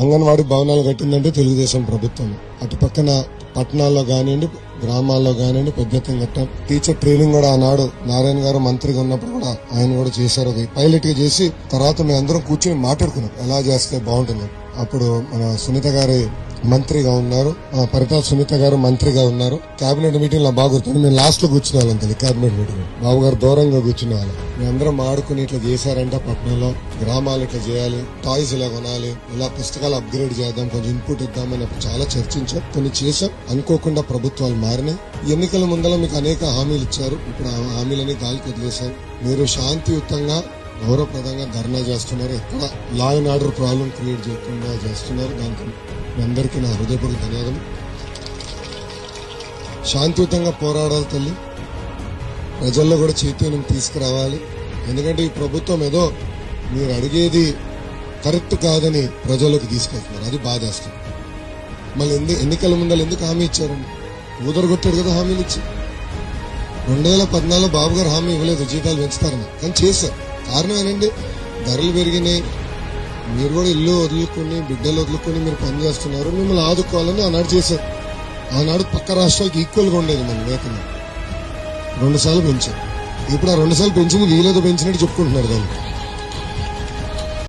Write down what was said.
అంగన్వాడీ భవనాలు కట్టిందంటే తెలుగుదేశం ప్రభుత్వం. అటు పక్కన పట్టణాల్లో కానివ్వండి, గ్రామాల్లో కానివ్వండి పెద్ద ఎత్తున కట్టాం. టీచర్ ట్రైనింగ్ కూడా ఆనాడు నారాయణ గారు మంత్రిగా ఉన్నప్పుడు కూడా ఆయన కూడా చేశారు. ఒక పైలట్ గా చేసి తర్వాత మేము అందరం కూర్చొని మాట్లాడుకున్నాం ఎలా చేస్తే బాగుంటుంది. అప్పుడు మన సునీత గారి మంత్రిగా ఉన్నారు, పరిటాల సునీత గారు మంత్రిగా ఉన్నారు. కేబినెట్ మీటింగ్ లో బాగా గుర్తుంది. మేము లాస్ట్ లో కూర్చునే వాళ్ళం తెలియదు. కేబినెట్ మీటింగ్ బాబు గారు దూరంగా కూర్చునే వాళ్ళం. మేమందరం ఆడుకుని ఇట్లా చేశారంట పట్టణంలో, గ్రామాలు ఇట్లా చేయాలి, టాయ్స్ ఇలా కొనాలి, ఇలా పుస్తకాలు అప్గ్రేడ్ చేద్దాం, కొంచెం ఇన్పుట్ ఇద్దామని చాలా చర్చించాం, కొన్ని చేశాం. అనుకోకుండా ప్రభుత్వాలు మారినాయి. ఎన్నికల ముందర మీకు అనేక హామీలు ఇచ్చారు. ఇప్పుడు ఆ హామీలని గాలికి వదిలేశారు. మీరు శాంతియుతంగా గౌరవప్రదంగా ధర్నా చేస్తున్నారు. ఎక్కడ law and order problem create చేయకుండా చేస్తున్నారు. దానికి మీ అందరికీ నా హృదయపూర్వక ధన్యవాదం. శాంతియుతంగా పోరాడాలి తల్లి. ప్రజల్లో కూడా చైతన్యం తీసుకురావాలి. ఎందుకంటే ఈ ప్రభుత్వం ఏదో మీరు అడిగేది కరెక్ట్ కాదని ప్రజల్లోకి తీసుకెళ్తున్నారు. అది బాధేస్తుంది. మళ్ళీ ఎన్నికల ముందర ఎందుకు హామీ ఇచ్చారండి? ఊదరగొట్టాడు కదా హామీలు ఇచ్చి. 2014 బాబు గారు హామీ ఇవ్వలేదు జీతాలు పెంచుతారని, కానీ చేశారు. కారణం ఏంటండి? ధరలు పెరిగినాయి. మీరు కూడా ఇల్లు వదులుకుని బిడ్డలు వదులుకుని మీరు పనిచేస్తున్నారు. మిమ్మల్ని ఆదుకోవాలని ఆనాడు చేశారు. ఆనాడు పక్క రాష్ట్రాలకు ఈక్వల్ గా ఉండేది మన వేతనం. 2 సార్లు పెంచారు. ఇప్పుడు ఆ 2 సార్లు పెంచింది వీలేదో పెంచినట్టు చెప్పుకుంటున్నారు దాన్ని.